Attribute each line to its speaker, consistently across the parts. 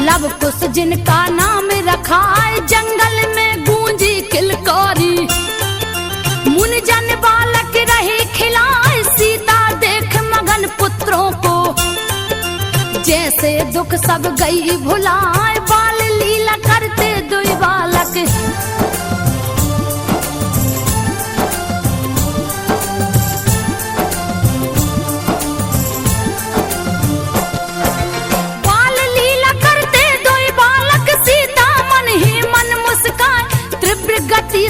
Speaker 1: Love कुश जिनका नाम रखा है, जंगल में गूंजी किलकारी। मुनजन बालक रहे खिलाए, सीता देख मगन पुत्रों को। जैसे दुख सब गई भुलाए, बाल लीला करते दुई बालक।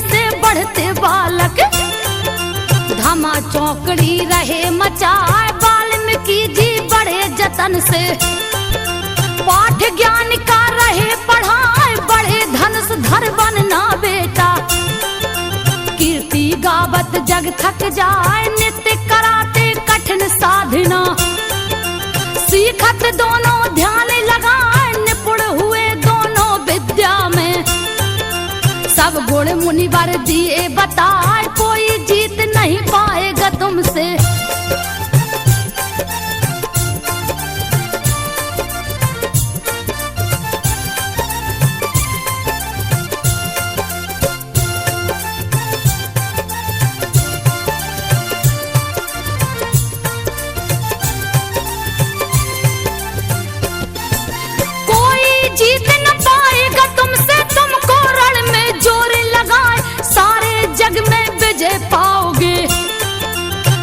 Speaker 1: से बढ़ते बालक धमा चौकड़ी रहे मचाए, वाल्मीकि जी बड़े जतन से। पाठ ज्ञान का रहे पढ़ाए, बड़े धनुष धर बनना बेटा। कीर्ति गावत जग थक जाए, नित्य कराते कठिन साधना। सीखत दोनों ध्यान लगाए, निपुण हुए दोनों विद्या में। सब गुण मुनिवर दिए बताए, कोई जीत नहीं पाएगा तुमसे। कोई जीत न पाएगा तुमसे, तुमको रण में जोर लगाए, सारे जग में विजय पाओगे।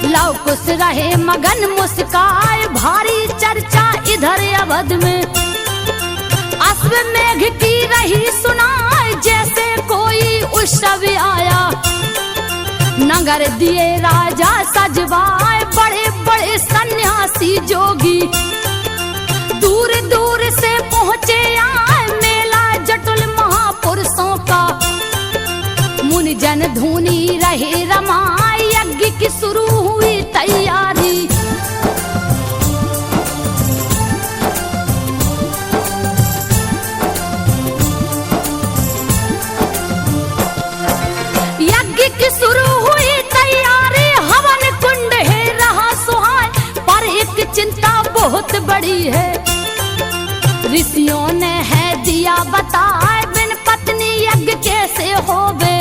Speaker 1: लव कुश रहे मगन मुस्काए, भारी चर्चा इधर अवध में। अश्वमेघ की रही सुनाए, जैसे कोई उत्सव आया। नगर दिए राजा सजवाए, बड़े बड़े सन्यासी जोगी। दूर दूर से पहुँचे आए, मेला जटुल महापुरुषों का। मुनिजन धुनी रहे रमाए, यज्ञ की शुरू हुई तैयारी। यज्ञ की शुरू हुई तैयारी, हवन कुंड है रहा सुहाए। पर एक चिंता बहुत बड़ी है, ऋषियों ने है दिया बताए, बिन पत्नी यज्ञ कैसे होवे।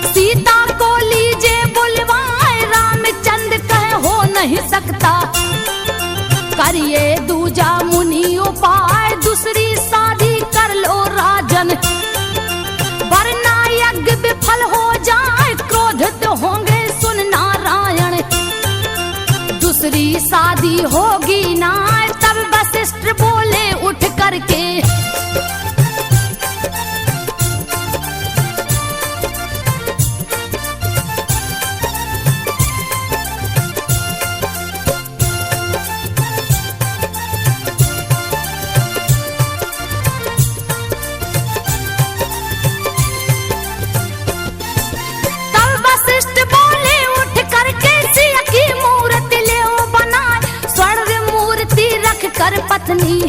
Speaker 1: सीता को लीजे बुलवाए, रामचंद्र कहे हो नहीं सकता। करिए दूजा मुनि उपाय, दूसरी शादी कर लो राजन। वरना यज्ञ विफल हो जाए, क्रोधित होंगे सुन नारायण। दूसरी शादी होगी ना, तब वशिष्ठ बोले उठ करके। कर पत्नी,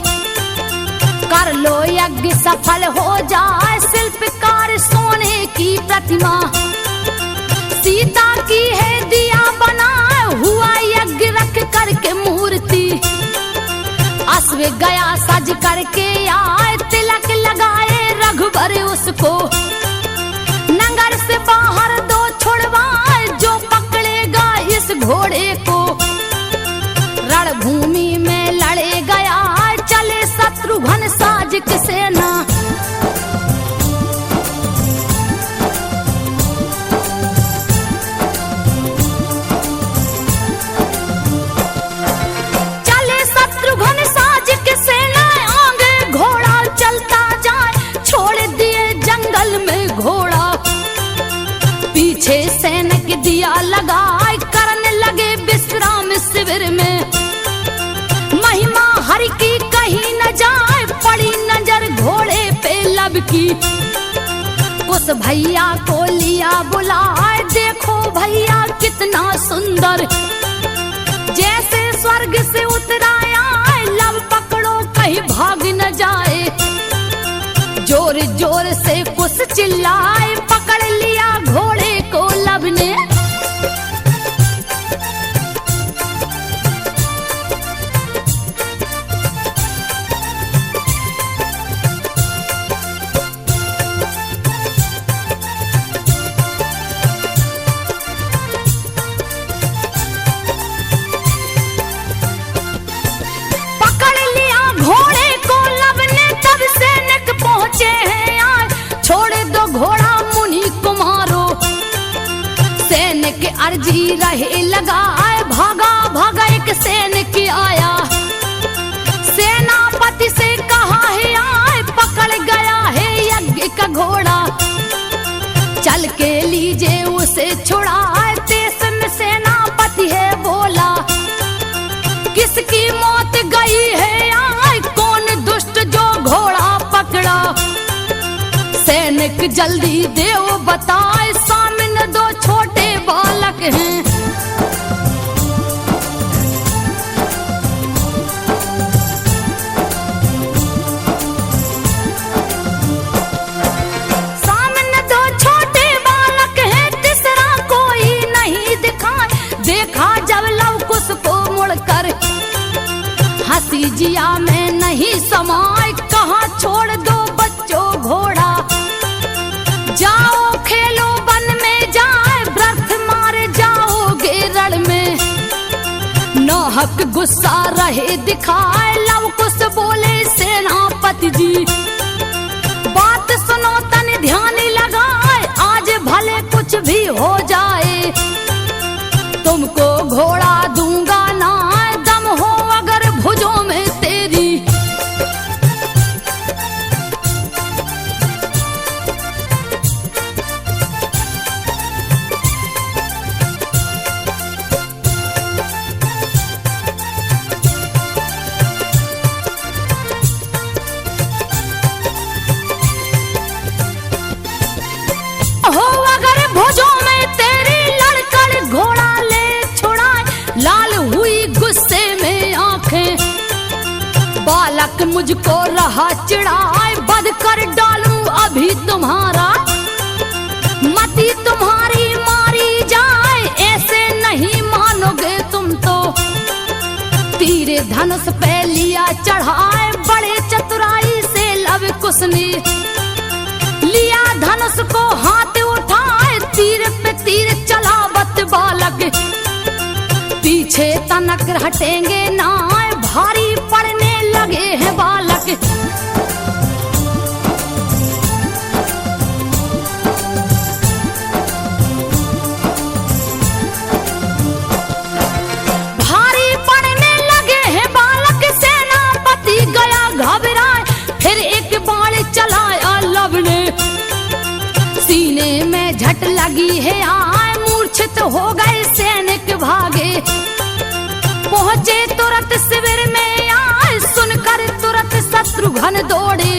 Speaker 1: कर लो यज्ञ सफल हो जाए, शिल्पकार सोने की प्रतिमा। सीता की है दिया बनाए, हुआ यज्ञ रख करके मूर्ति। अश्व गया सज करके आए, तिलक लगाए रघुबर उसको। नगर से बाहर दो छुड़वाए, जो पकड़ेगा इस घोड़े को। रणभूमि में लड़े गया, चले शत्रुघ्न साज की सेना। चले शत्रुघ्न साज की सेना, आगे घोड़ा चलता जाए, छोड़ दिए जंगल में घोड़ा। पीछे सैनिक दिया लगाए, करने लगे विश्राम शिविर में। महिमा हरि की कहीं न जाए, पड़ी नजर घोड़े पे लब की। उस भैया को लिया बुलाए, देखो भैया कितना सुंदर, जैसे स्वर्ग से उतराया। लब पकड़ो कहीं भाग न जाए। जोर जोर से कुछ चिल्लाए, पकड़ लिया घोड़े को लब ने। अर्जी रहे लगाए, भागा भागा एक सैनिक आया। सेनापति से कहा है आए, पकड़ गया है यज्ञ का घोड़ा। चल के लीजिए उसे छुड़ाए, देश में सेनापति है बोला। किसकी मौत गई है आए, कौन दुष्ट जो घोड़ा पकड़ा। सैनिक जल्दी देव बताए, सामने दो छोटे बालक हैं। सामने दो छोटे बालक हैं, तीसरा कोई नहीं दिखाए। देखा जब लवकुश को मुड़कर, हंसी जिया में नहीं समाए। कहा छोड़ दो बच्चों घोड़ा, जाओ खेलो वन में जाए, व्रत मारे जाओगे रण में। नाहक गुस्सा रहे दिखाए, लवकुश बोले सेनापति जी। बात सुनो तन ध्यान लगाए, आज भले कुछ भी हो जाए। तुमको घोड़ा दूंगा ना, दम हो अगर भुजों में तेरी। हो अगर भुजों में तेरी, लड़कर घोड़ा ले छुड़ाए। लाल हुई गुस्से में आंखें, बालक मुझको रहा चिढ़ाए। बद कर डालूं अभी तुम्हारा, मती तुम्हारी मारी जाए। ऐसे नहीं मानोगे तुम तो। तीर धनुष पे लिया चढ़ाए, बड़े चतुराई से लवकुश ने। लिया धनुष को हाथ उठाए, तीर पे तीर चलावत बालक। पीछे तनक हटेंगे ना, भारी पड़ने लगे हैं बालक। भारी पड़ने लगे हैं बालक, सेनापति गया घबराए। फिर एक बाण चलाया लब ने, सीने में झट लगी है आए। मूर्छित हो गए सैनिक भागे, पहुंचे तुरंत शिविर में आए। सुनकर तुरंत शत्रुघ्न दौड़े,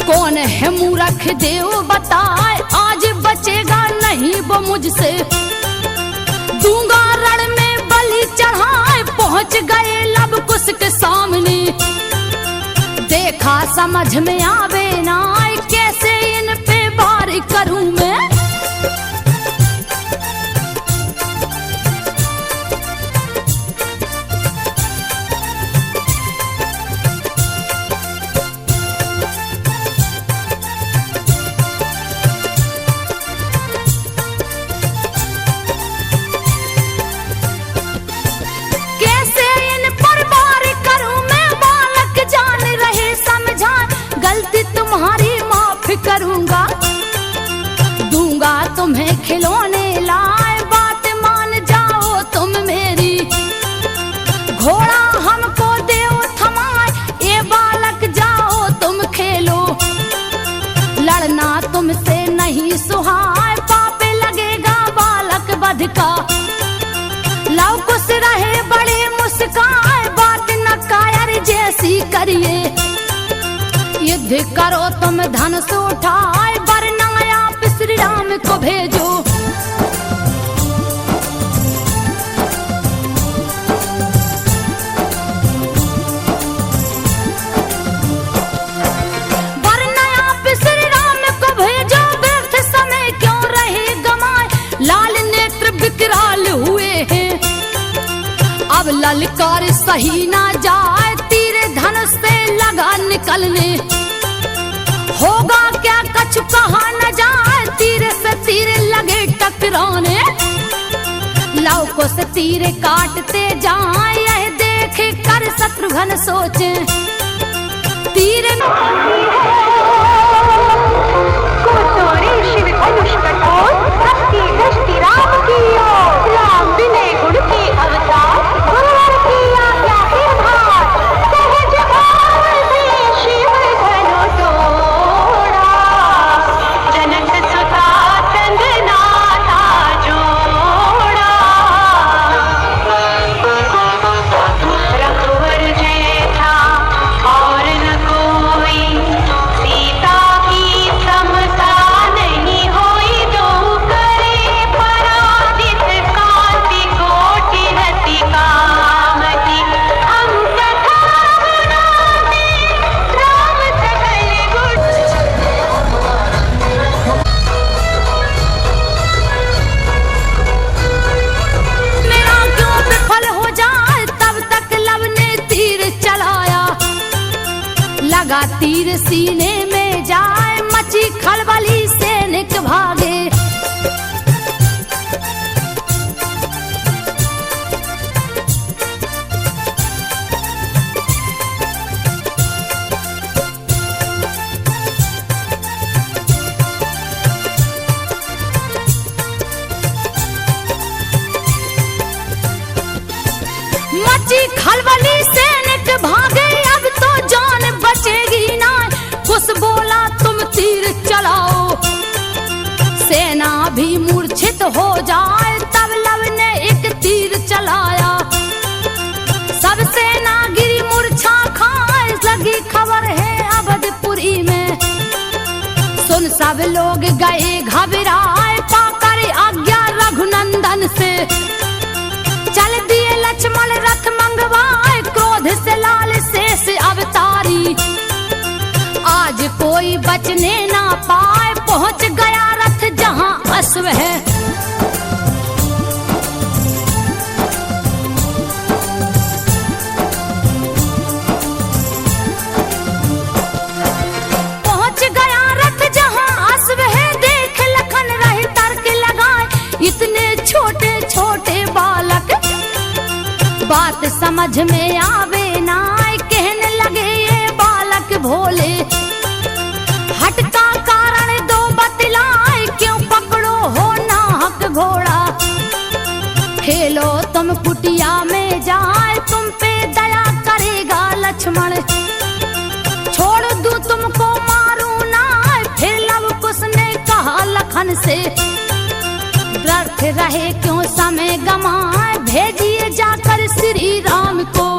Speaker 1: कौन है मूर्ख देव बताए। आज बचेगा नहीं वो मुझसे, दूंगा रण में बलि चढ़ाए। पहुंच गए लवकुश के साथ, देखा समझ में आवे ना कैसे इन पे वार करूं मैं। कैसे इन पर वार करूं मैं, बालक जान रहे समझा, गलती तुम्हारी माफ करूंगा। दूंगा तुम्हें खिलौने लाए, बात मान जाओ तुम मेरी। घोड़ा हमको देओ थमाए, ये बालक जाओ तुम खेलो। लड़ना तुमसे नहीं सुहाए, पाप लगेगा बालक वध का। लव कुछ रहे बड़े मुस्काए, बात न कायर जैसी करिए। युद्ध करो तुम धनुष उठाए, वरना आप श्री राम को भेजो। वरना आप श्री राम को भेजो, व्यर्थ समय क्यों रहे गमाए। लाल नेत्र विकराल हुए हैं, अब ललकार सही ना जाए। तीर धनुष से लगा निकलने, होगा क्या कछु कहा न जाए। तीर से तीर लगे टकराने, लौकों से तीर काटते जाए। यह देख कर शत्रुघ्न सोचे, तीर
Speaker 2: शिव धनुष कठोर, हस्ती दृष्टि राम की ओर। राम विनय गुण के अवतार, गुरुवर की आज्ञा के भार। सहज भाव से शिव धनु तोड़ा, जनक सुता संग नाता जोड़ा। रघुवर जैसा और न कोई, सीता की समता नहीं होई। दो करे पराजित, कांति कोटि रति कामति। हम कथा सुनाते, राम सकल गुण।
Speaker 1: मेरा क्यों विफल हो जाए, तब तक लव ने तीर चलाया। लगा तीर सीने में जाए, मची खलबली सैनिक भागे। मची खलबली सैनिक भागे, अब तो जान बचेगी ना। कुछ बोला तुम तीर चलाओ, सेना भी मूर्छित हो जाए। तब लव ने एक तीर चलाया, सब सेना गिरी मूर्छा खाए। लगी खबर है अवधपुरी में, सुन सब लोग गए घबराए। पाकर आज्ञा रघुनंदन से, चल दिए लक्ष्मण रथ मंगवाए। क्रोध से लाल शेष अवतारी, आज कोई बचने ना पाए। पहुंच गया रथ जहां अश्व है, पहुंच गया रथ जहां अश्व है। देख लखन रहे तर्क लगाए, इतने छोटे छोटे बालक। बात समझ में आवे ना, कहने लगे ये बालक भोले। हट का कारण दो बतलाए, क्यों पकड़ो हो नाहक घोड़ा। खेलो तुम कुटिया में जाए, तुम पे दया करेगा लक्ष्मण। छोड़ दूं तुमको मारूं ना, फिर लव कुश ने कहा लखन से। व्यर्थ रहे क्यों समय गमाए, भेजिए जाकर श्री राम को।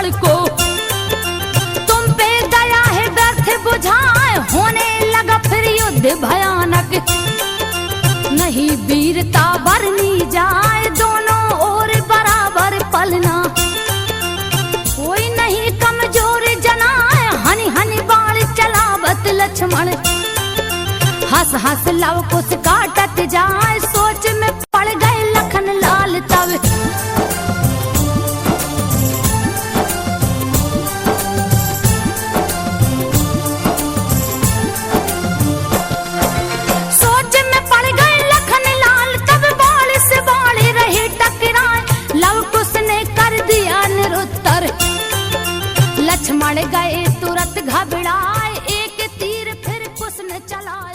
Speaker 1: लक्ष्मण को, तुम पे दया है व्यर्थ बुझाए, होने लगा फिर युद्ध भयानक। नहीं वीरता बरनी जाए, दोनों ओर बराबर पलना, कोई नहीं कमजोर जनाए, हनी हनी बाण चलावत लक्ष्मण। हंस हंस लव कुछ काटत जाए, सोच में पड़ गए लखन लाल तब। सोच में पड़ गए लखन लाल तब, बाल से बाल रहे टकराए, लव कुछ ने कर दिया निरुत्तर। लक्ष्मण गए तुरंत घबराए, एक तीर फिर कुछ न चलाए।